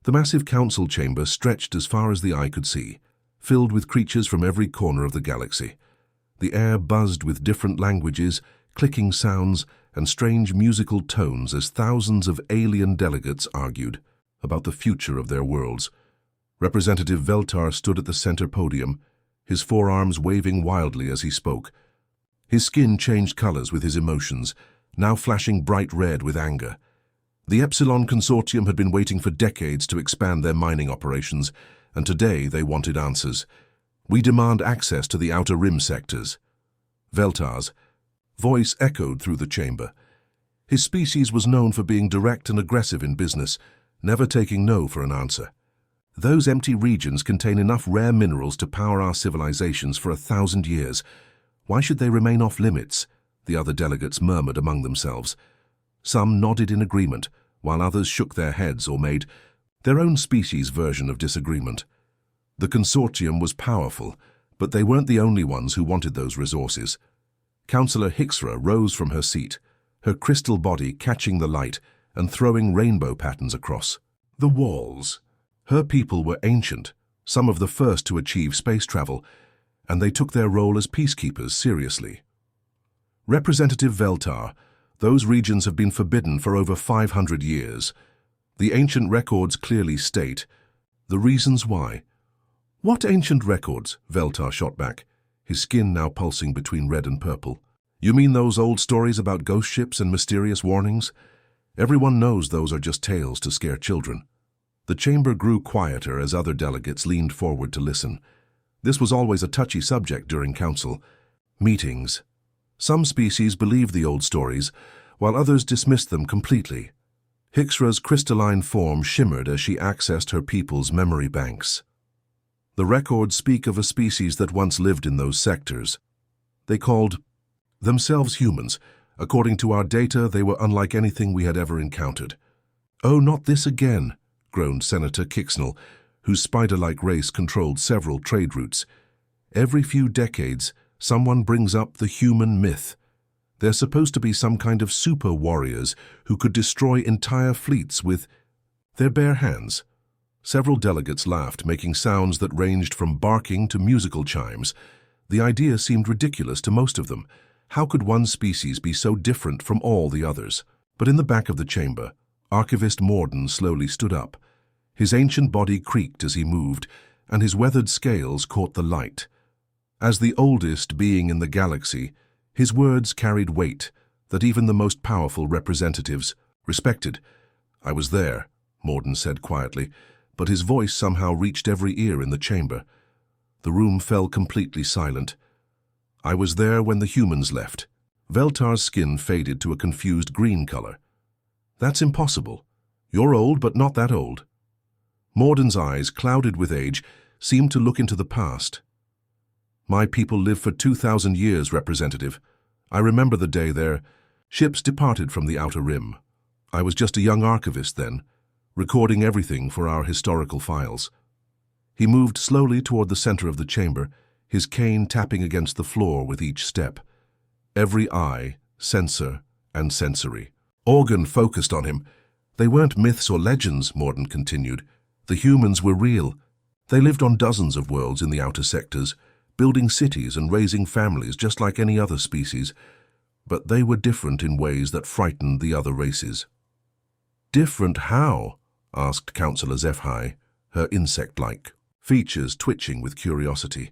The massive council chamber stretched as far as the eye could see, filled with creatures from every corner of the galaxy. The air buzzed with different languages, clicking sounds, and strange musical tones as thousands of alien delegates argued about the future of their worlds. Representative Veltar stood at the center podium, his forearms waving wildly as he spoke. His skin changed colors with his emotions, now flashing bright red with anger. The Epsilon Consortium had been waiting for decades to expand their mining operations, and today they wanted answers. "We demand access to the Outer Rim sectors." Veltar's voice echoed through the chamber. His species was known for being direct and aggressive in business, never taking no for an answer. "Those empty regions contain enough rare minerals to power our civilizations for 1,000 years. Why should they remain off limits?" the other delegates murmured among themselves. Some nodded in agreement, while others shook their heads or made their own species' version of disagreement. The consortium was powerful, but they weren't the only ones who wanted those resources. Councillor Hixra rose from her seat, her crystal body catching the light and throwing rainbow patterns across the walls. Her people were ancient, some of the first to achieve space travel, and they took their role as peacekeepers seriously. Representative Veltar, those regions have been forbidden for over 500 years. The ancient records clearly state the reasons why. "What ancient records?" Veltar shot back, his skin now pulsing between red and purple. "You mean those old stories about ghost ships and mysterious warnings? Everyone knows those are just tales to scare children." The chamber grew quieter as other delegates leaned forward to listen. This was always a touchy subject during council meetings. Some species believed the old stories, while others dismissed them completely. Hixra's crystalline form shimmered as she accessed her people's memory banks. The records speak of a species that once lived in those sectors. They called themselves humans. According to our data, they were unlike anything we had ever encountered. "Oh, not this again," groaned Senator Kixnell, whose spider-like race controlled several trade routes. "Every few decades, someone brings up the human myth. They're supposed to be some kind of super warriors who could destroy entire fleets with their bare hands." Several delegates laughed, making sounds that ranged from barking to musical chimes. The idea seemed ridiculous to most of them. How could one species be so different from all the others? But in the back of the chamber, Archivist Morden slowly stood up. His ancient body creaked as he moved, and his weathered scales caught the light. As the oldest being in the galaxy, his words carried weight that even the most powerful representatives respected. "I was there," Morden said quietly, but his voice somehow reached every ear in the chamber. The room fell completely silent. "I was there when the humans left." Veltar's skin faded to a confused green color. "That's impossible. You're old, but not that old." Morden's eyes, clouded with age, seemed to look into the past. "My people lived for 2,000 years, Representative. I remember the day their ships departed from the Outer Rim. I was just a young archivist then, recording everything for our historical files." He moved slowly toward the center of the chamber, his cane tapping against the floor with each step. Every eye, sensor, and sensory organ focused on him. "They weren't myths or legends," Morden continued. "The humans were real. They lived on dozens of worlds in the outer sectors, building cities and raising families just like any other species. But they were different in ways that frightened the other races." "Different how?" asked Councillor Zephi, her insect-like features twitching with curiosity.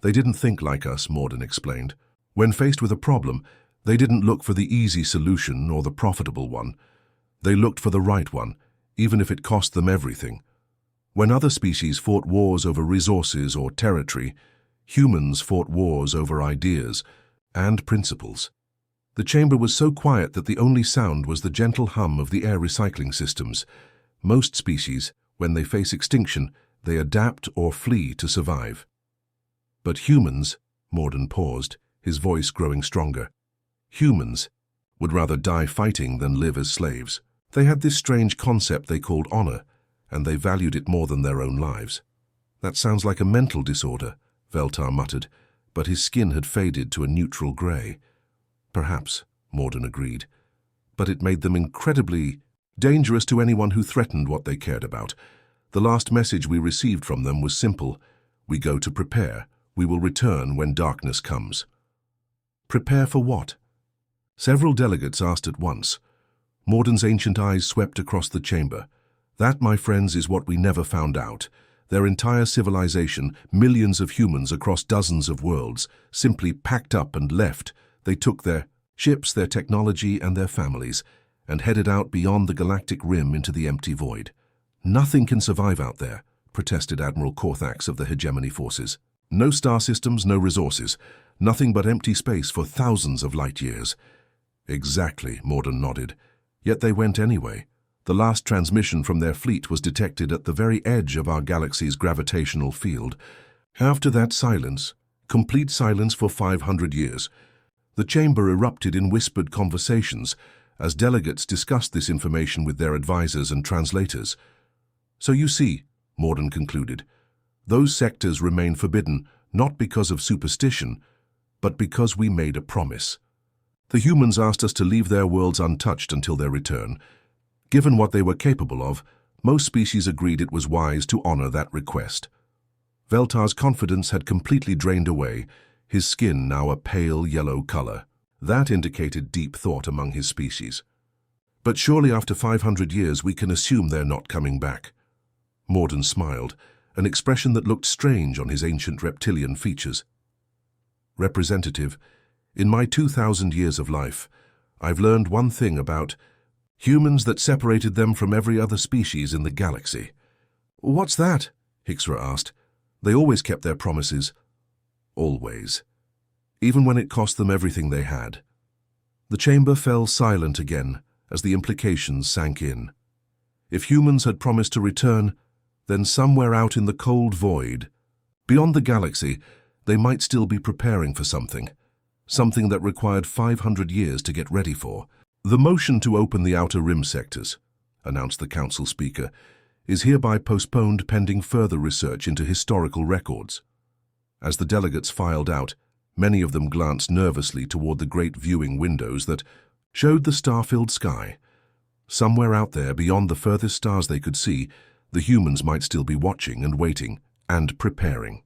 "They didn't think like us," Morden explained. "When faced with a problem, they didn't look for the easy solution or the profitable one. They looked for the right one, even if it cost them everything. When other species fought wars over resources or territory, humans fought wars over ideas and principles." The chamber was so quiet that the only sound was the gentle hum of the air recycling systems. Most species, when they face extinction, they adapt or flee to survive. But humans, Morden paused, his voice growing stronger. Humans would rather die fighting than live as slaves. They had this strange concept they called honor, and they valued it more than their own lives. "That sounds like a mental disorder," Veltar muttered, but his skin had faded to a neutral gray. "Perhaps," Morden agreed, "but it made them incredibly dangerous to anyone who threatened what they cared about. The last message we received from them was simple: we go to prepare. We will return when darkness comes. Prepare for what? Several delegates asked at once. Morden's ancient eyes swept across the chamber. That, my friends, is what we never found out. Their entire civilization, millions of humans across dozens of worlds, simply packed up and left. They took their ships, their technology, and their families, and headed out beyond the galactic rim into the empty void. Nothing can survive out there, protested Admiral Korthax of the hegemony forces. No star systems, no resources. Nothing but empty space for thousands of light years. Exactly, Morden nodded. Yet they went anyway. The last transmission from their fleet was detected at the very edge of our galaxy's gravitational field. After that, silence, complete silence for 500 years. The chamber erupted in whispered conversations as delegates discussed this information with their advisors and translators. So you see, Morden concluded, those sectors remain forbidden not because of superstition, but because we made a promise. The humans asked us to leave their worlds untouched until their return. Given what they were capable of, most species agreed it was wise to honor that request. Veltar's confidence had completely drained away, his skin now a pale yellow color. That indicated deep thought among his species. But surely after 500 years we can assume they're not coming back. Morden smiled, an expression that looked strange on his ancient reptilian features. Representative, in my 2,000 years of life, I've learned one thing about humans that separated them from every other species in the galaxy. What's that? Hixra asked. They always kept their promises. Always. Even when it cost them everything they had. The chamber fell silent again as the implications sank in. If humans had promised to return, then somewhere out in the cold void, beyond the galaxy, they might still be preparing for something. Something that required 500 years to get ready for. The motion to open the outer rim sectors, announced the council speaker, is hereby postponed pending further research into historical records. As the delegates filed out, many of them glanced nervously toward the great viewing windows that showed the star-filled sky. Somewhere out there, beyond the furthest stars they could see, the humans might still be watching and waiting and preparing.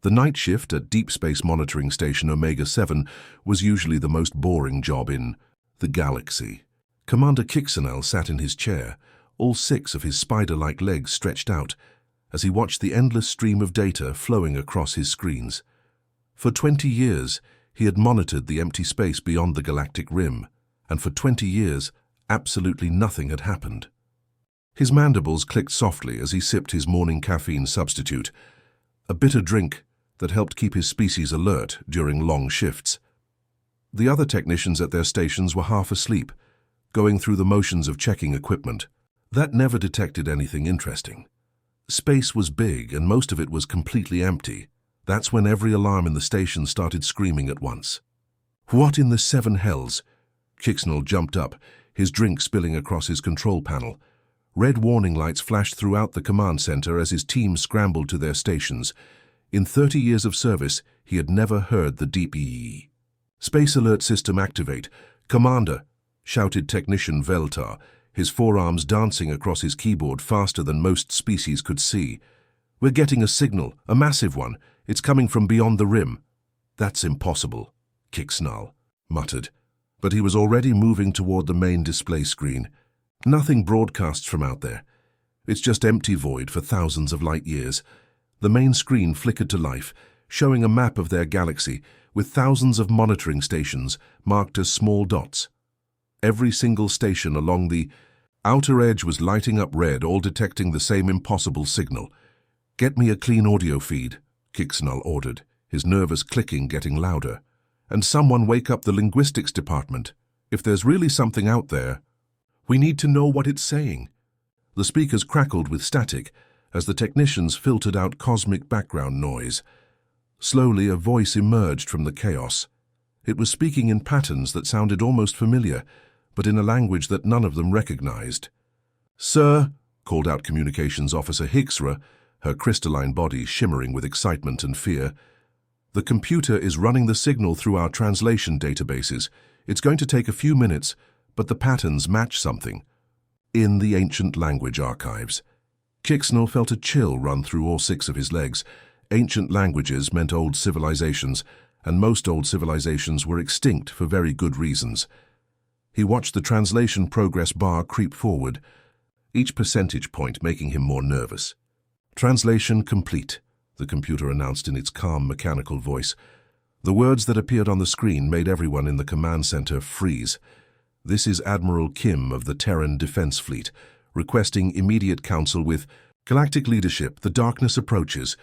The night shift at Deep Space Monitoring Station Omega-7 was usually the most boring job in the galaxy. Commander Kixenel sat in his chair, all 6 of his spider-like legs stretched out, as he watched the endless stream of data flowing across his screens. For 20 years, he had monitored the empty space beyond the galactic rim, and for 20 years, absolutely nothing had happened. His mandibles clicked softly as he sipped his morning caffeine substitute, a bitter drink that helped keep his species alert during long shifts. The other technicians at their stations were half asleep, going through the motions of checking equipment. That never detected anything interesting. Space was big and most of it was completely empty. That's when every alarm in the station started screaming at once. What in the 7 hells? Kixnell jumped up, his drink spilling across his control panel. Red warning lights flashed throughout the command center as his team scrambled to their stations. In 30 years of service, he had never heard the deep ee. Space alert system activate. Commander, shouted Technician Veltar, his forearms dancing across his keyboard faster than most species could see. We're getting a signal, a massive one. It's coming from beyond the rim. That's impossible, Kixnall muttered, but he was already moving toward the main display screen. Nothing broadcasts from out there. It's just empty void for thousands of light years. The main screen flickered to life, showing a map of their galaxy with thousands of monitoring stations marked as small dots. Every single station along the outer edge was lighting up red, all detecting the same impossible signal. Get me a clean audio feed, Kixnall ordered, his nervous clicking getting louder. And someone wake up the linguistics department. If there's really something out there, we need to know what it's saying. The speakers crackled with static as the technicians filtered out cosmic background noise. Slowly, a voice emerged from the chaos. It was speaking in patterns that sounded almost familiar, but in a language that none of them recognized. "Sir," called out Communications Officer Hixra, her crystalline body shimmering with excitement and fear, "the computer is running the signal through our translation databases. It's going to take a few minutes, but the patterns match something in the ancient language archives." Kixnall felt a chill run through all 6 of his legs. Ancient languages meant old civilizations, and most old civilizations were extinct for very good reasons. He watched the translation progress bar creep forward, each percentage point making him more nervous. "Translation complete," the computer announced in its calm, mechanical voice. The words that appeared on the screen made everyone in the command center freeze. "This is Admiral Kim of the Terran Defense Fleet, requesting immediate counsel with Galactic Leadership. The darkness approaches.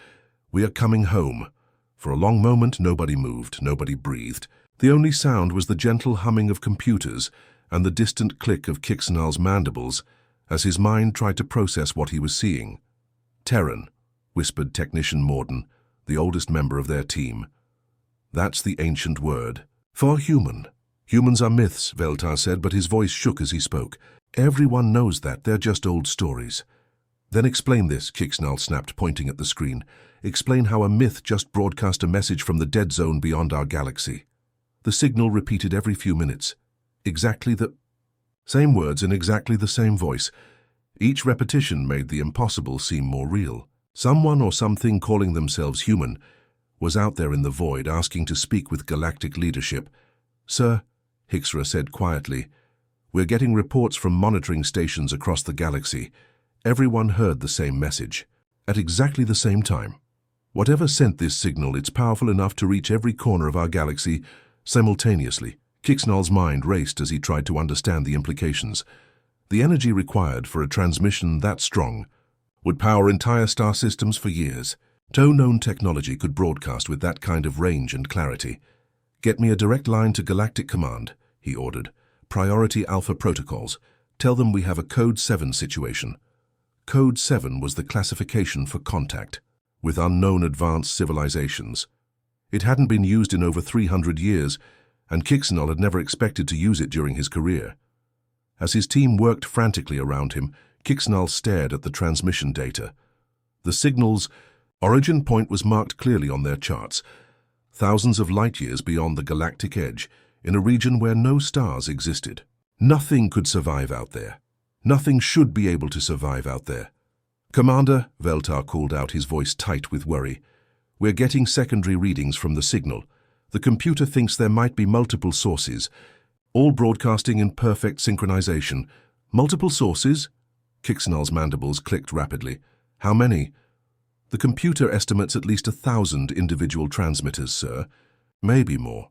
We are coming home." For a long moment, nobody moved, nobody breathed. The only sound was the gentle humming of computers and the distant click of Kixnall's mandibles as his mind tried to process what he was seeing. "Terran," whispered Technician Morden, the oldest member of their team. "That's the ancient word. For human. Humans are myths," Veltar said, but his voice shook as he spoke. "Everyone knows that. They're just old stories." "Then explain this," Kixnall snapped, pointing at the screen. "Explain how a myth just broadcast a message from the dead zone beyond our galaxy." The signal repeated every few minutes. Exactly the same words in exactly the same voice. Each repetition made the impossible seem more real. Someone or something calling themselves human was out there in the void asking to speak with Galactic Leadership. "Sir," Hixra said quietly, "we're getting reports from monitoring stations across the galaxy. Everyone heard the same message, at exactly the same time. Whatever sent this signal, it's powerful enough to reach every corner of our galaxy simultaneously." Kixnall's mind raced as he tried to understand the implications. The energy required for a transmission that strong would power entire star systems for years. No known technology could broadcast with that kind of range and clarity. "Get me a direct line to Galactic Command," he ordered. "Priority Alpha protocols. Tell them we have a Code 7 situation." Code 7 was the classification for contact with unknown advanced civilizations. It hadn't been used in over 300 years, and Kixnall had never expected to use it during his career. As his team worked frantically around him, Kixnall stared at the transmission data. The signal's origin point was marked clearly on their charts, thousands of light-years beyond the galactic edge, in a region where no stars existed. Nothing could survive out there. Nothing should be able to survive out there. "Commander," Veltar called out, his voice tight with worry, "we're getting secondary readings from the signal. The computer thinks there might be multiple sources, all broadcasting in perfect synchronization." "Multiple sources?" Kixnall's mandibles clicked rapidly. "How many?" "The computer estimates at least 1,000 individual transmitters, sir. Maybe more."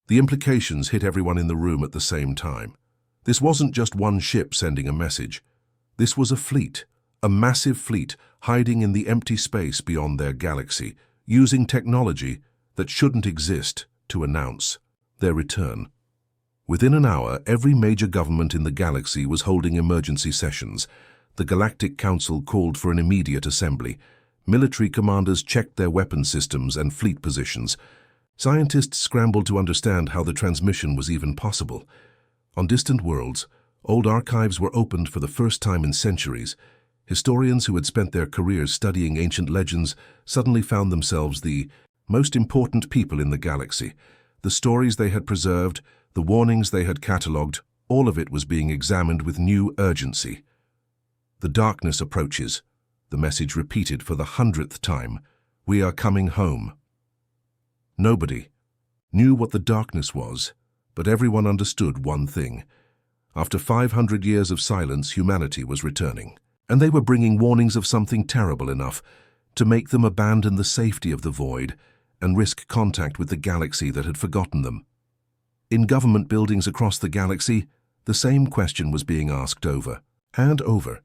The implications hit everyone in the room at the same time. This wasn't just one ship sending a message. This was a fleet, a massive fleet hiding in the empty space beyond their galaxy, using technology that shouldn't exist to announce their return. Within an hour, every major government in the galaxy was holding emergency sessions. The Galactic Council called for an immediate assembly. Military commanders checked their weapon systems and fleet positions. Scientists scrambled to understand how the transmission was even possible. On distant worlds, old archives were opened for the first time in centuries. Historians who had spent their careers studying ancient legends suddenly found themselves the most important people in the galaxy. The stories they had preserved, the warnings they had catalogued, all of it was being examined with new urgency. "The darkness approaches," the message repeated for the 100th time. "We are coming home." Nobody knew what the darkness was, but everyone understood one thing. After 500 years of silence, humanity was returning, and they were bringing warnings of something terrible enough to make them abandon the safety of the void and risk contact with the galaxy that had forgotten them. In government buildings across the galaxy, the same question was being asked over and over.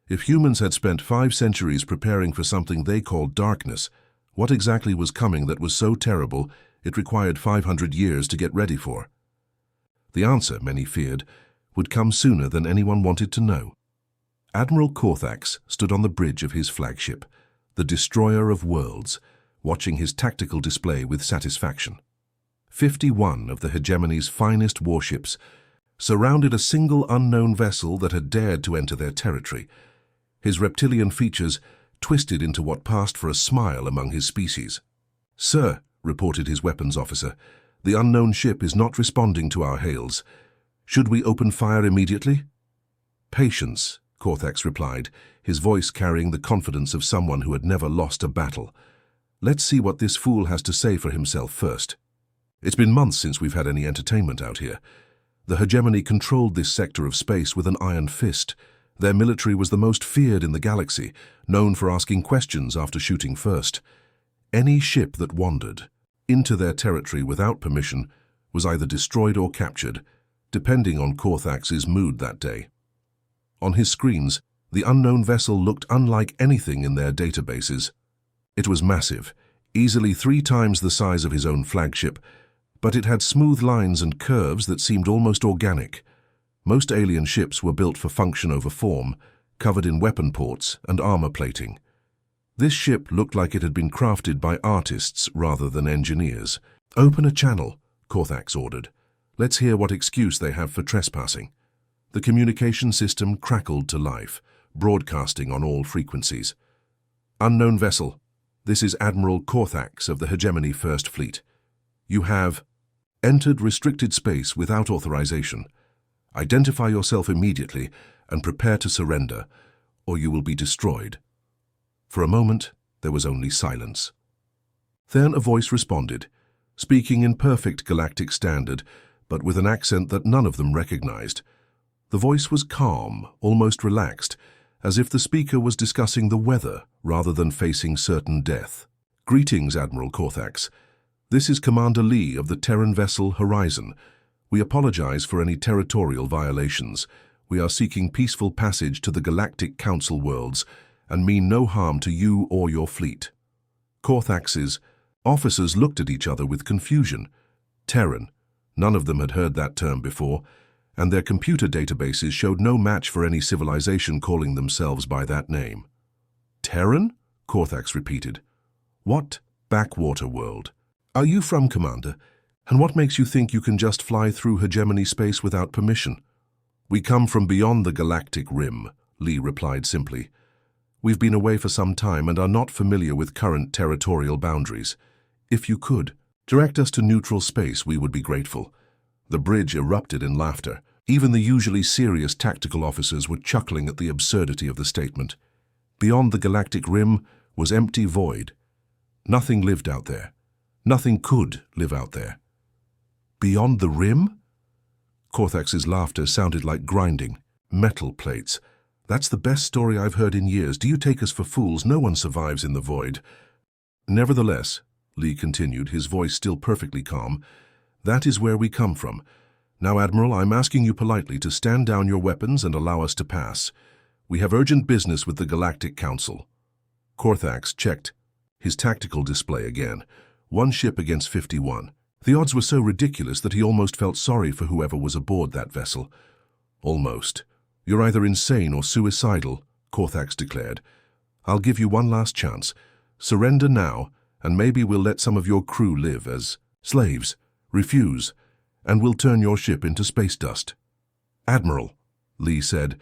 If humans had spent 5 centuries preparing for something they called darkness, what exactly was coming that was so terrible it required 500 years to get ready for? The answer, many feared, would come sooner than anyone wanted to know. Admiral Corthax stood on the bridge of his flagship, the Destroyer of Worlds, watching his tactical display with satisfaction. 51 of the hegemony's finest warships surrounded a single unknown vessel that had dared to enter their territory. His reptilian features twisted into what passed for a smile among his species. "Sir," reported his weapons officer, "the unknown ship is not responding to our hails. Should we open fire immediately?" "Patience," Corthax replied, his voice carrying the confidence of someone who had never lost a battle. "Let's see what this fool has to say for himself first. It's been months since we've had any entertainment out here. The hegemony controlled this sector of space with an iron fist. Their military was the most feared in the galaxy, known for asking questions after shooting first. Any ship that wandered into their territory without permission was either destroyed or captured, depending on Korthax's mood that day. On his screens, the unknown vessel looked unlike anything in their databases. It was massive, easily 3 times the size of his own flagship, but it had smooth lines and curves that seemed almost organic. Most alien ships were built for function over form, covered in weapon ports and armor plating. This ship looked like it had been crafted by artists rather than engineers. "Open a channel," Korthax ordered. "Let's hear what excuse they have for trespassing." The communication system crackled to life, broadcasting on all frequencies. "Unknown vessel. This is Admiral Korthax of the Hegemony First Fleet. You have entered restricted space without authorization. Identify yourself immediately and prepare to surrender, or you will be destroyed." For a moment, there was only silence. Then a voice responded, speaking in perfect galactic standard, but with an accent that none of them recognized. The voice was calm, almost relaxed, as if the speaker was discussing the weather rather than facing certain death. "Greetings, Admiral Korthax. This is Commander Lee of the Terran vessel Horizon. We apologize for any territorial violations. We are seeking peaceful passage to the Galactic Council worlds and mean no harm to you or your fleet." Korthax's officers looked at each other with confusion. Terran. None of them had heard that term before, and their computer databases showed no match for any civilization calling themselves by that name. "Terran?" Korthax repeated. "What backwater world are you from, Commander? And what makes you think you can just fly through hegemony space without permission?" "We come from beyond the galactic rim," Lee replied simply. "We've been away for some time and are not familiar with current territorial boundaries. If you could direct us to neutral space, we would be grateful." The bridge erupted in laughter. Even the usually serious tactical officers were chuckling at the absurdity of the statement. Beyond the galactic rim was empty void. Nothing lived out there. Nothing could live out there. "Beyond the rim?" Korthax's laughter sounded like grinding metal plates. "That's the best story I've heard in years. Do you take us for fools? No one survives in the void." "Nevertheless," Lee continued, his voice still perfectly calm, "that is where we come from. Now, Admiral, I'm asking you politely to stand down your weapons and allow us to pass. We have urgent business with the Galactic Council." Korthax checked his tactical display again. 1 ship against 51. The odds were so ridiculous that he almost felt sorry for whoever was aboard that vessel. "Almost. You're either insane or suicidal," Korthax declared. "I'll give you one last chance. Surrender now, and maybe we'll let some of your crew live as slaves. Refuse, and we'll turn your ship into space dust." "Admiral," Lee said,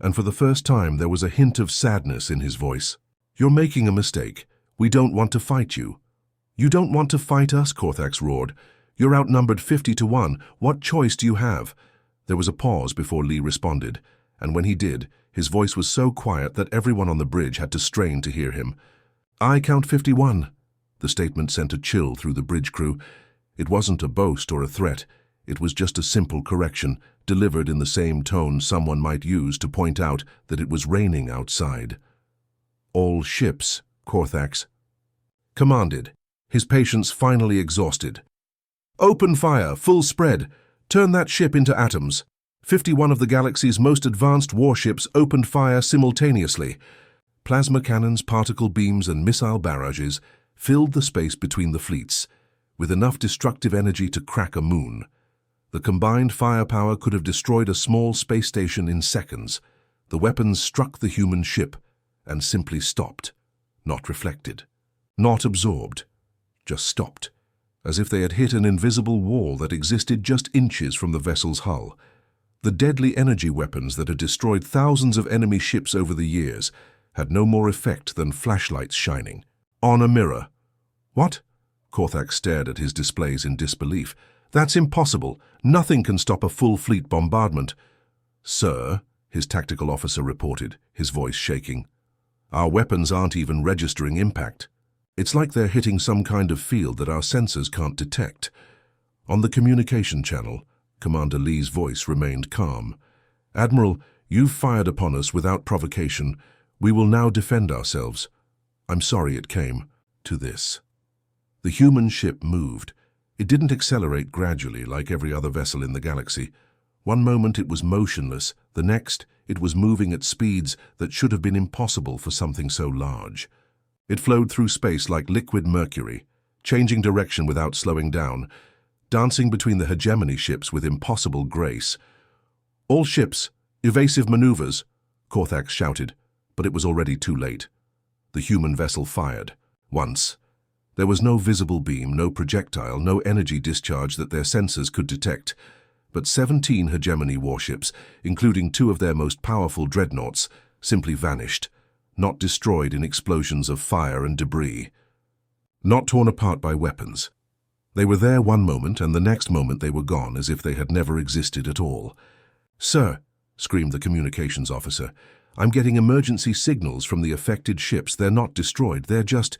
and for the first time there was a hint of sadness in his voice. "You're making a mistake. We don't want to fight you." "You don't want to fight us?" Korthax roared. "You're outnumbered 50 to 1. What choice do you have?" There was a pause before Lee responded, and when he did, his voice was so quiet that everyone on the bridge had to strain to hear him. "I count 51. The statement sent a chill through the bridge crew. It wasn't a boast or a threat. It was just a simple correction, delivered in the same tone someone might use to point out that it was raining outside. "All ships," Korthax commanded, his patience finally exhausted. "Open fire, full spread. Turn that ship into atoms." 51 of the galaxy's most advanced warships opened fire simultaneously. Plasma cannons, particle beams, and missile barrages filled the space between the fleets, with enough destructive energy to crack a moon. The combined firepower could have destroyed a small space station in seconds. The weapons struck the human ship and simply stopped, not reflected, not absorbed, just stopped, as if they had hit an invisible wall that existed just inches from the vessel's hull. The deadly energy weapons that had destroyed thousands of enemy ships over the years had no more effect than flashlights shining on a mirror. "What?" Korthax stared at his displays in disbelief. "That's impossible. Nothing can stop a full fleet bombardment." "Sir," his tactical officer reported, his voice shaking. "Our weapons aren't even registering impact. It's like they're hitting some kind of field that our sensors can't detect." On the communication channel, Commander Lee's voice remained calm. "Admiral, you've fired upon us without provocation. We will now defend ourselves. I'm sorry it came to this." The human ship moved. It didn't accelerate gradually like every other vessel in the galaxy. One moment it was motionless, the next it was moving at speeds that should have been impossible for something so large. It flowed through space like liquid mercury, changing direction without slowing down, dancing between the hegemony ships with impossible grace. "All ships, evasive maneuvers," Korthax shouted, but it was already too late. The human vessel fired. Once. There was no visible beam, no projectile, no energy discharge that their sensors could detect. But 17 hegemony warships, including 2 of their most powerful dreadnoughts, simply vanished, not destroyed in explosions of fire and debris. Not torn apart by weapons. They were there one moment, and the next moment they were gone, as if they had never existed at all. "Sir," screamed the communications officer, "I'm getting emergency signals from the affected ships. They're not destroyed, they're just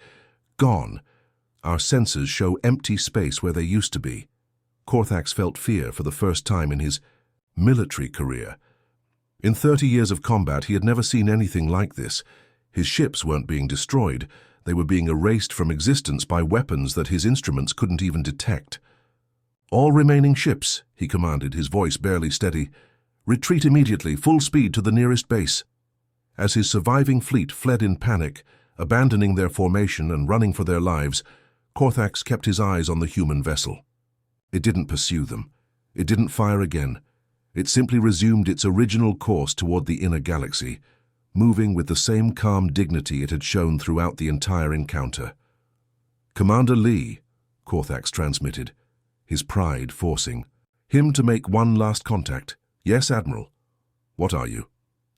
gone. Our sensors show empty space where they used to be." Korthax felt fear for the first time in his military career. In 30 years of combat, he had never seen anything like this. His ships weren't being destroyed. They were being erased from existence by weapons that his instruments couldn't even detect. "All remaining ships," he commanded, his voice barely steady, "retreat immediately, full speed to the nearest base." As his surviving fleet fled in panic, abandoning their formation and running for their lives, Korthax kept his eyes on the human vessel. It didn't pursue them. It didn't fire again. It simply resumed its original course toward the inner galaxy, moving with the same calm dignity it had shown throughout the entire encounter. "Commander Lee," Korthax transmitted, his pride forcing him to make one last contact. "Yes, Admiral." "What are you?"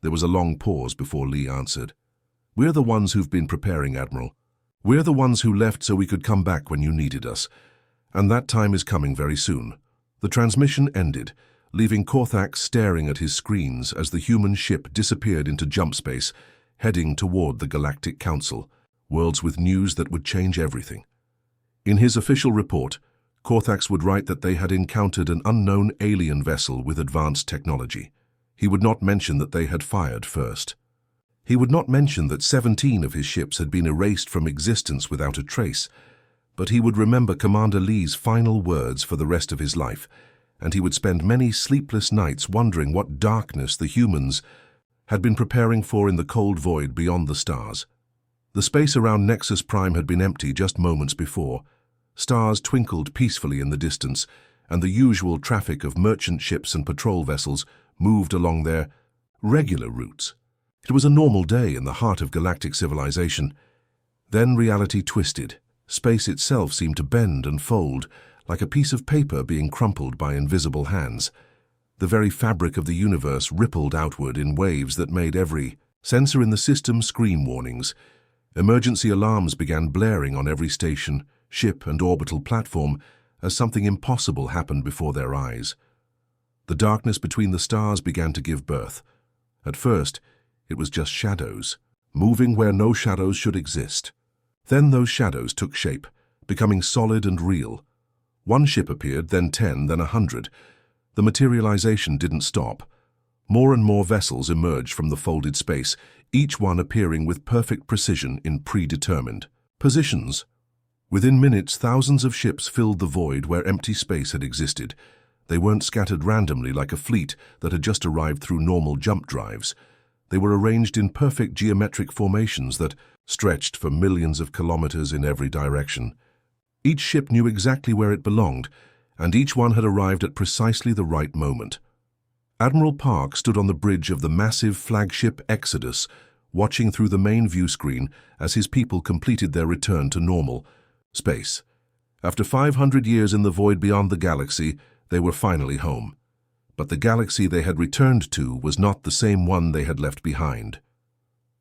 There was a long pause before Lee answered. "We're the ones who've been preparing, Admiral. We're the ones who left so we could come back when you needed us. And that time is coming very soon." The transmission ended, leaving Korthax staring at his screens as the human ship disappeared into jump space, heading toward the Galactic Council, worlds with news that would change everything. In his official report, Korthax would write that they had encountered an unknown alien vessel with advanced technology. He would not mention that they had fired first. He would not mention that 17 of his ships had been erased from existence without a trace, but he would remember Commander Lee's final words for the rest of his life, and he would spend many sleepless nights wondering what darkness the humans had been preparing for in the cold void beyond the stars. The space around Nexus Prime had been empty just moments before. Stars twinkled peacefully in the distance, and the usual traffic of merchant ships and patrol vessels moved along their regular routes. It was a normal day in the heart of galactic civilization. Then reality twisted. Space itself seemed to bend and fold, like a piece of paper being crumpled by invisible hands. The very fabric of the universe rippled outward in waves that made every sensor in the system scream warnings. Emergency alarms began blaring on every station, ship, and orbital platform as something impossible happened before their eyes. The darkness between the stars began to give birth. At first, it was just shadows, moving where no shadows should exist. Then those shadows took shape, becoming solid and real. One ship appeared, then 10, then 100. The materialization didn't stop. More and more vessels emerged from the folded space, each one appearing with perfect precision in predetermined positions. Within minutes, thousands of ships filled the void where empty space had existed. They weren't scattered randomly like a fleet that had just arrived through normal jump drives. They were arranged in perfect geometric formations that stretched for millions of kilometers in every direction. Each ship knew exactly where it belonged, and each one had arrived at precisely the right moment. Admiral Park stood on the bridge of the massive flagship Exodus, watching through the main view screen as his people completed their return to normal space. After 500 years in the void beyond the galaxy, they were finally home. But the galaxy they had returned to was not the same one they had left behind.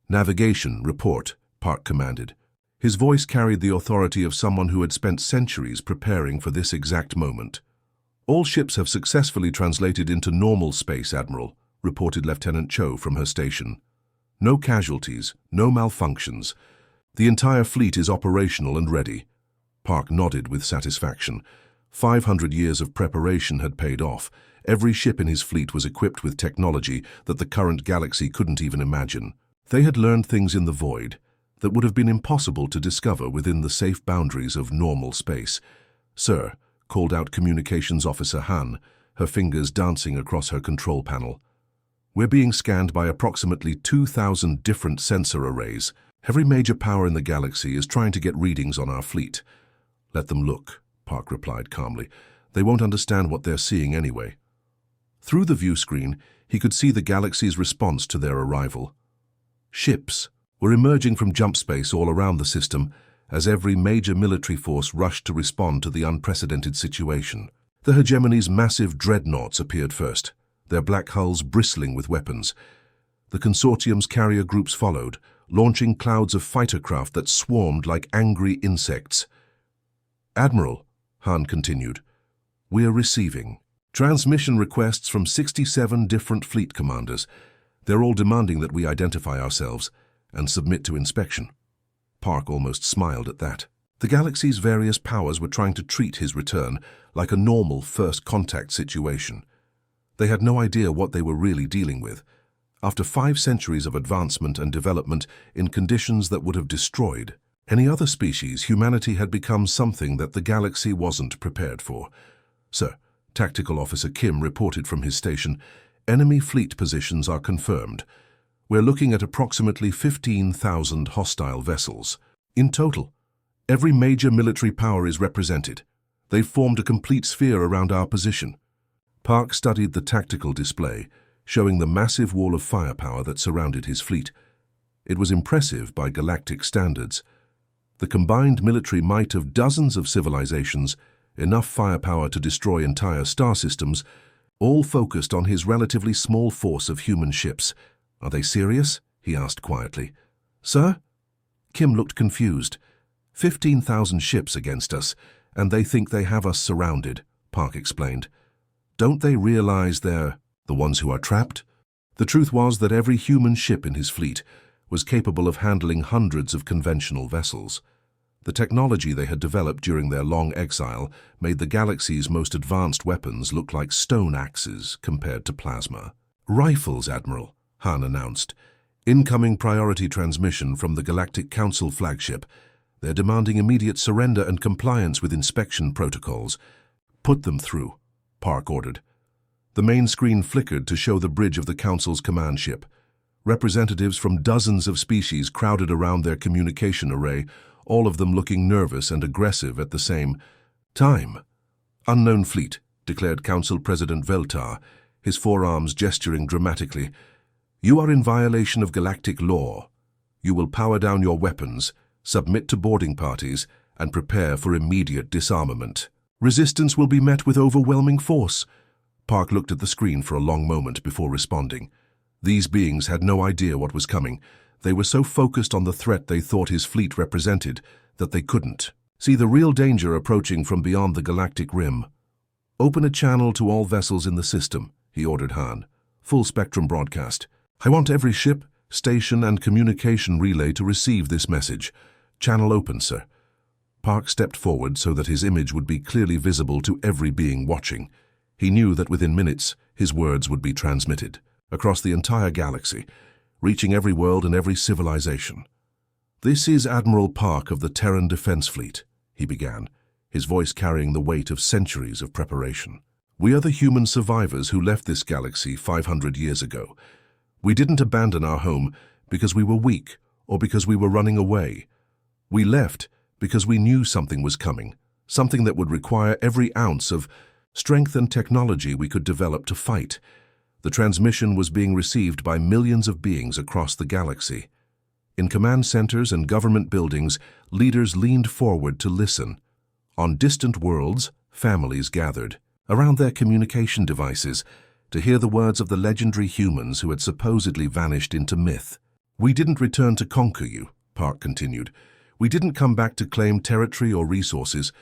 "Navigation, report," Park commanded. His voice carried the authority of someone who had spent centuries preparing for this exact moment. "All ships have successfully translated into normal space, Admiral. reported Lieutenant Cho from her station. No casualties, no malfunctions. The entire fleet is operational and ready. Park nodded with satisfaction. 500 years of preparation had paid off. Every ship in his fleet was equipped with technology that the current galaxy couldn't even imagine. They had learned things in the void that would have been impossible to discover within the safe boundaries of normal space. "Sir," called out Communications Officer Han, her fingers dancing across her control panel. "We're being scanned by approximately 2,000 different sensor arrays. Every major power in the galaxy is trying to get readings on our fleet." "Let them look," Park replied calmly. "They won't understand what they're seeing anyway." Through the view screen, he could see the galaxy's response to their arrival. Ships were emerging from jump space all around the system as every major military force rushed to respond to the unprecedented situation. The hegemony's massive dreadnoughts appeared first, their black hulls bristling with weapons. The consortium's carrier groups followed, launching clouds of fighter craft that swarmed like angry insects. "Admiral," Han continued, "we're receiving transmission requests from 67 different fleet commanders. They're all demanding that we identify ourselves and submit to inspection." Park almost smiled at that. The galaxy's various powers were trying to treat his return like a normal first contact situation. They had no idea what they were really dealing with. After 5 centuries of advancement and development in conditions that would have destroyed any other species, humanity had become something that the galaxy wasn't prepared for. "Sir," Tactical Officer Kim reported from his station, "enemy fleet positions are confirmed. We're looking at approximately 15,000 hostile vessels. In total, every major military power is represented. They've formed a complete sphere around our position." Park studied the tactical display, showing the massive wall of firepower that surrounded his fleet. It was impressive by galactic standards. The combined military might of dozens of civilizations, enough firepower to destroy entire star systems, all focused on his relatively small force of human ships. "Are they serious?" he asked quietly. "Sir?" Kim looked confused. 15,000 ships against us, and they think they have us surrounded," Park explained. "Don't they realize they're the ones who are trapped?" The truth was that every human ship in his fleet was capable of handling hundreds of conventional vessels. The technology they had developed during their long exile made the galaxy's most advanced weapons look like stone axes compared to plasma. "Rifles, Admiral," Han announced. "Incoming priority transmission from the Galactic Council flagship. They're demanding immediate surrender and compliance with inspection protocols." "Put them through," Park ordered. The main screen flickered to show the bridge of the Council's command ship. Representatives from dozens of species crowded around their communication array, all of them looking nervous and aggressive at the same time. "Unknown fleet," declared Council President Veltar, his forearms gesturing dramatically. "You are in violation of galactic law. You will power down your weapons, submit to boarding parties, and prepare for immediate disarmament. Resistance will be met with overwhelming force." Park looked at the screen for a long moment before responding. These beings had no idea what was coming. They were so focused on the threat they thought his fleet represented that they couldn't see the real danger approaching from beyond the galactic rim. "Open a channel to all vessels in the system," he ordered Han. "Full spectrum broadcast. I want every ship, station, and communication relay to receive this message. Channel open, sir." Park stepped forward so that his image would be clearly visible to every being watching. He knew that within minutes, his words would be transmitted across the entire galaxy, reaching every world and every civilization. "This is Admiral Park of the Terran Defense Fleet," he began, his voice carrying the weight of centuries of preparation. "We are the human survivors who left this galaxy 500 years ago. We didn't abandon our home because we were weak or because we were running away. We left because we knew something was coming, something that would require every ounce of strength and technology we could develop to fight." The transmission was being received by millions of beings across the galaxy. In command centers and government buildings, leaders leaned forward to listen. On distant worlds, families gathered around their communication devices to hear the words of the legendary humans who had supposedly vanished into myth. "We didn't return to conquer you," Park continued. "We didn't come back to claim territory or resources.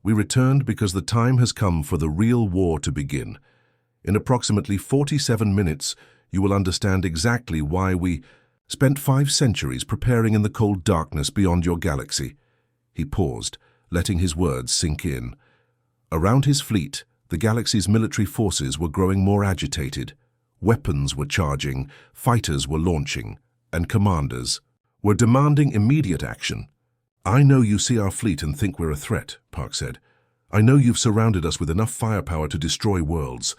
We returned because the time has come for the real war to begin. In approximately 47 minutes, you will understand exactly why we spent 5 centuries preparing in the cold darkness beyond your galaxy." He paused, letting his words sink in. Around his fleet, the galaxy's military forces were growing more agitated. Weapons were charging, fighters were launching, and commanders were demanding immediate action. "I know you see our fleet and think we're a threat," Park said. "I know you've surrounded us with enough firepower to destroy worlds.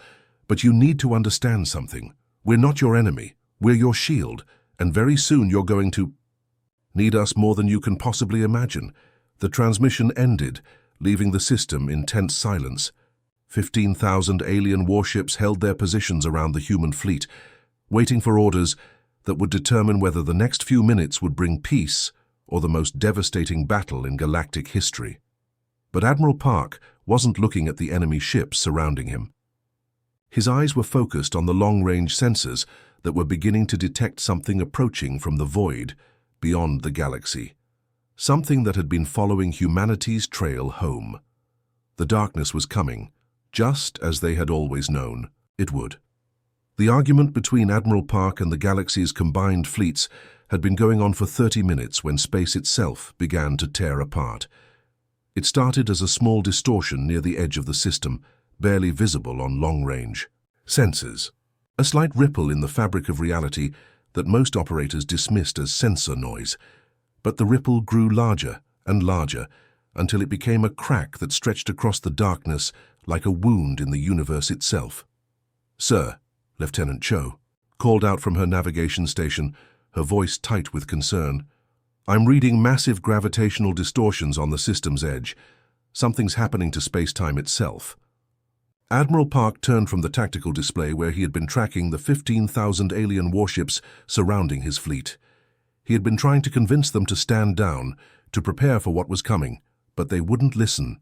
But you need to understand something. We're not your enemy. We're your shield. And very soon you're going to need us more than you can possibly imagine." The transmission ended, leaving the system in tense silence. 15,000 alien warships held their positions around the human fleet, waiting for orders that would determine whether the next few minutes would bring peace or the most devastating battle in galactic history. But Admiral Park wasn't looking at the enemy ships surrounding him. His eyes were focused on the long-range sensors that were beginning to detect something approaching from the void beyond the galaxy. Something that had been following humanity's trail home. The darkness was coming, just as they had always known it would. The argument between Admiral Park and the galaxy's combined fleets had been going on for 30 minutes when space itself began to tear apart. It started as a small distortion near the edge of the system, barely visible on long-range sensors. A slight ripple in the fabric of reality that most operators dismissed as sensor noise. But the ripple grew larger and larger until it became a crack that stretched across the darkness like a wound in the universe itself. "Sir," Lieutenant Cho called out from her navigation station, her voice tight with concern. "I'm reading massive gravitational distortions on the system's edge. Something's happening to space-time itself." Admiral Park turned from the tactical display where he had been tracking the 15,000 alien warships surrounding his fleet. He had been trying to convince them to stand down, to prepare for what was coming, but they wouldn't listen.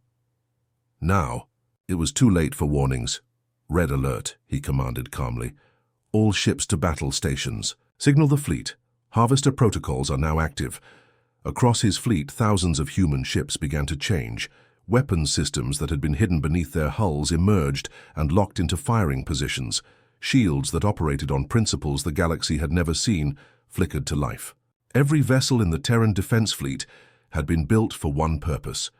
Now, it was too late for warnings. "Red alert," he commanded calmly. "All ships to battle stations. Signal the fleet. Harvester protocols are now active." Across his fleet, thousands of human ships began to change. Weapons systems that had been hidden beneath their hulls emerged and locked into firing positions. Shields that operated on principles the galaxy had never seen flickered to life. Every vessel in the Terran Defense Fleet had been built for one purpose: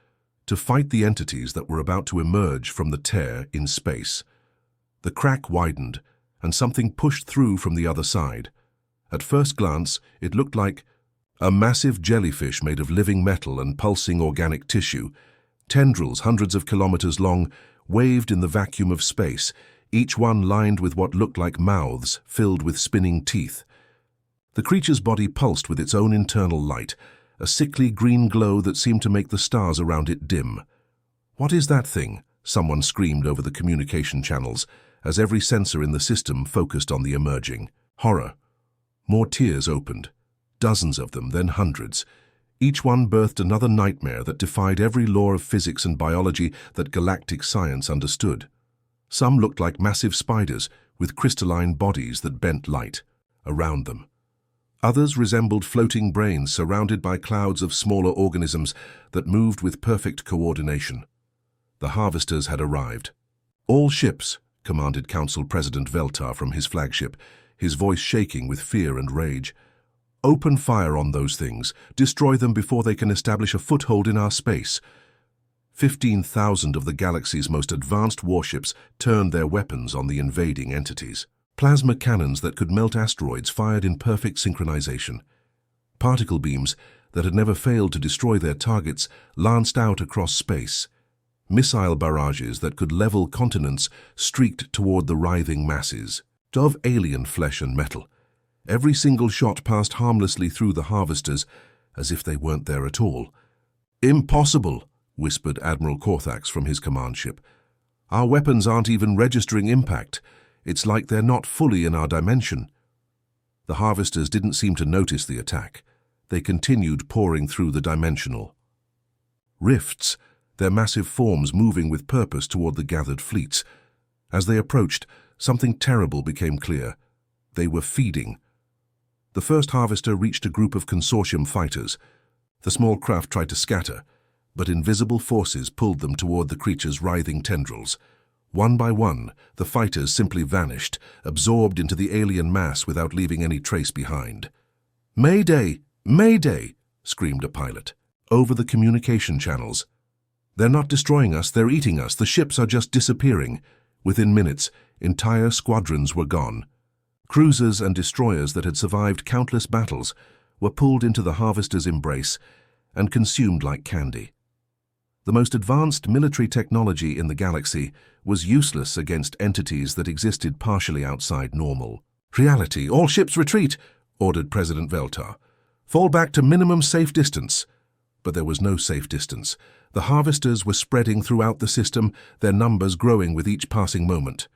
to fight the entities that were about to emerge from the tear in space. The crack widened, and something pushed through from the other side. At first glance, it looked like a massive jellyfish made of living metal and pulsing organic tissue. Tendrils hundreds of kilometers long waved in the vacuum of space, each one lined with what looked like mouths filled with spinning teeth. The creature's body pulsed with its own internal light, a sickly green glow that seemed to make the stars around it dim. "What is that thing?" someone screamed over the communication channels, as every sensor in the system focused on the emerging horror. More tiers opened, dozens of them, then hundreds. Each one birthed another nightmare that defied every law of physics and biology that galactic science understood. Some looked like massive spiders with crystalline bodies that bent light around them. Others resembled floating brains surrounded by clouds of smaller organisms that moved with perfect coordination. The harvesters had arrived. "All ships," commanded Council President Veltar from his flagship, his voice shaking with fear and rage. "Open fire on those things. Destroy them before they can establish a foothold in our space." 15,000 of the galaxy's most advanced warships turned their weapons on the invading entities. Plasma cannons that could melt asteroids fired in perfect synchronization. Particle beams that had never failed to destroy their targets lanced out across space. Missile barrages that could level continents streaked toward the writhing masses of alien flesh and metal. Every single shot passed harmlessly through the harvesters, as if they weren't there at all. "Impossible," whispered Admiral Korthax from his command ship. "Our weapons aren't even registering impact. It's like they're not fully in our dimension." The harvesters didn't seem to notice the attack. They continued pouring through the dimensional rifts, their massive forms moving with purpose toward the gathered fleets. As they approached, something terrible became clear. They were feeding. The first harvester reached a group of consortium fighters. The small craft tried to scatter, but invisible forces pulled them toward the creature's writhing tendrils. One by one, the fighters simply vanished, absorbed into the alien mass without leaving any trace behind. "Mayday! Mayday!" screamed a pilot. Over the communication channels. "They're not destroying us, they're eating us. The ships are just disappearing." Within minutes, entire squadrons were gone. Cruisers and destroyers that had survived countless battles were pulled into the Harvester's embrace and consumed like candy. The most advanced military technology in the galaxy was useless against entities that existed partially outside normal reality. "All ships retreat," ordered President Veltar. "Fall back to minimum safe distance." But there was no safe distance. The Harvesters were spreading throughout the system, their numbers growing with each passing moment.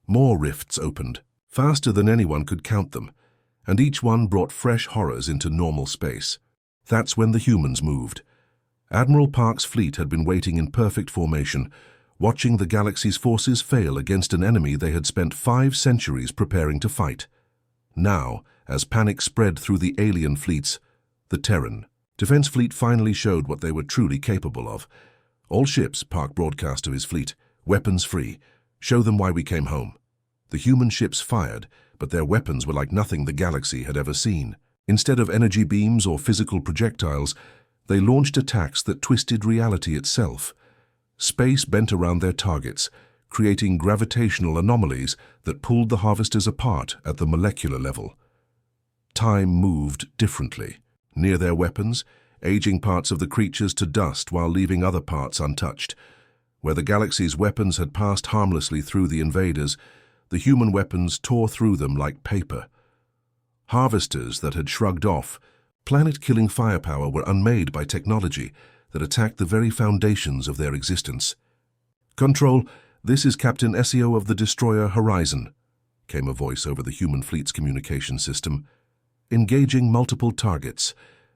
More rifts opened, faster than anyone could count them, and each one brought fresh horrors into normal space. That's when the humans moved. Admiral Park's fleet had been waiting in perfect formation, watching the galaxy's forces fail against an enemy they had spent 5 centuries preparing to fight. Now, as panic spread through the alien fleets, the Terran Defense Fleet finally showed what they were truly capable of. "All ships," Park broadcast to his fleet, "weapons free. Show them why we came home." The human ships fired, but their weapons were like nothing the galaxy had ever seen. Instead of energy beams or physical projectiles, they launched attacks that twisted reality itself. Space bent around their targets, creating gravitational anomalies that pulled the Harvesters apart at the molecular level. Time moved differently. Near their weapons, aging parts of the creatures to dust while leaving other parts untouched. Where the galaxy's weapons had passed harmlessly through the invaders, the human weapons tore through them like paper. Harvesters that had shrugged off planet-killing firepower were unmade by technology that attacked the very foundations of their existence. "Control, this is Captain Essio of the destroyer Horizon," came a voice over the human fleet's communication system. "Engaging multiple targets.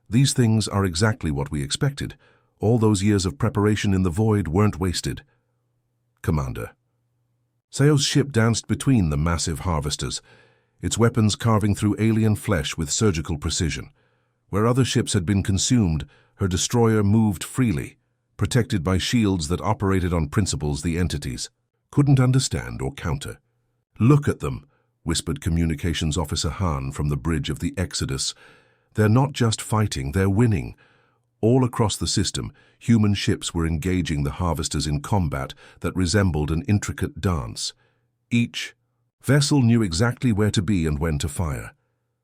These things are exactly what we expected. All those years of preparation in the void weren't wasted." "Commander." Seo's ship danced between the massive Harvesters, its weapons carving through alien flesh with surgical precision. Where other ships had been consumed, her destroyer moved freely, protected by shields that operated on principles the entities couldn't understand or counter. "Look at them," whispered Communications Officer Han from the bridge of the Exodus. "They're not just fighting, they're winning." All across the system, human ships were engaging the Harvesters in combat that resembled an intricate dance. Each vessel knew exactly where to be and when to fire.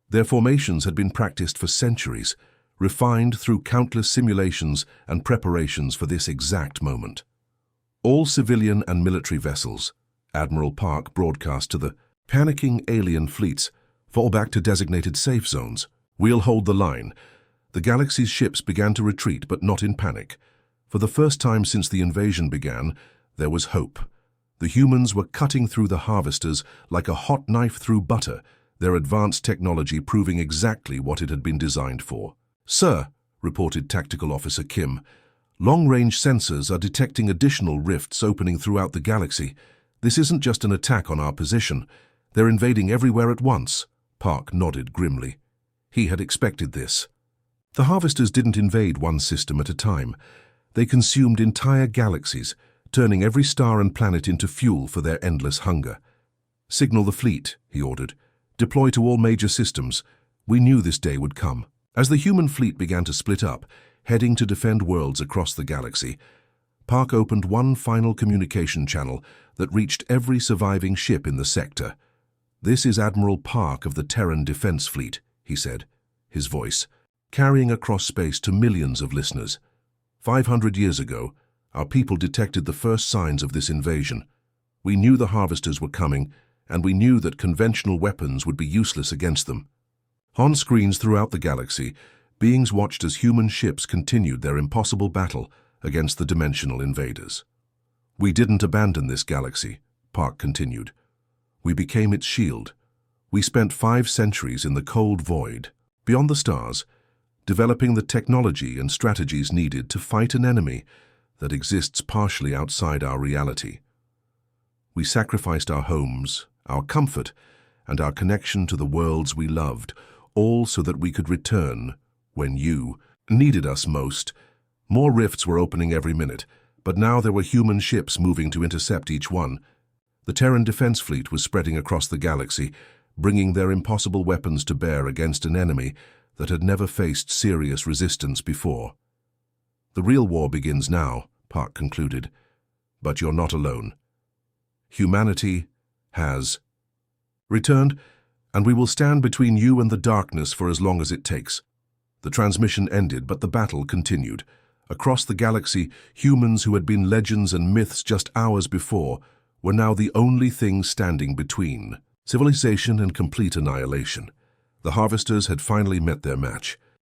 Their formations had been practiced for centuries, refined through countless simulations and preparations for this exact moment. "All civilian and military vessels," Admiral Park broadcast to the panicking alien fleets, "fall back to designated safe zones. We'll hold the line." The galaxy's ships began to retreat, but not in panic. For the first time since the invasion began, there was hope. The humans were cutting through the Harvesters like a hot knife through butter, their advanced technology proving exactly what it had been designed for. "Sir," reported Tactical Officer Kim, "long-range sensors are detecting additional rifts opening throughout the galaxy. This isn't just an attack on our position. They're invading everywhere at once." Park nodded grimly. He had expected this. The Harvesters didn't invade one system at a time. They consumed entire galaxies, turning every star and planet into fuel for their endless hunger. "Signal the fleet," he ordered. "Deploy to all major systems. We knew this day would come." As the human fleet began to split up, heading to defend worlds across the galaxy, Park opened one final communication channel that reached every surviving ship in the sector. "This is Admiral Park of the Terran Defense Fleet," he said, his voice carrying across space to millions of listeners. 500 years ago, our people detected the first signs of this invasion. We knew the Harvesters were coming, and we knew that conventional weapons would be useless against them." On screens throughout the galaxy, beings watched as human ships continued their impossible battle against the dimensional invaders. "We didn't abandon this galaxy," Park continued. "We became its shield. We spent 5 centuries in the cold void, beyond the stars, developing the technology and strategies needed to fight an enemy that exists partially outside our reality. We sacrificed our homes, our comfort, and our connection to the worlds we loved, all so that we could return when you needed us most." More rifts were opening every minute, but now there were human ships moving to intercept each one. The Terran Defense Fleet was spreading across the galaxy, bringing their impossible weapons to bear against an enemy that had never faced serious resistance before. "The real war begins now," Park concluded, "but you're not alone. Humanity has returned, and we will stand between you and the darkness for as long as it takes." The transmission ended, but the battle continued. Across the galaxy, humans who had been legends and myths just hours before were now the only thing standing between civilization and complete annihilation. The Harvesters had finally met their match.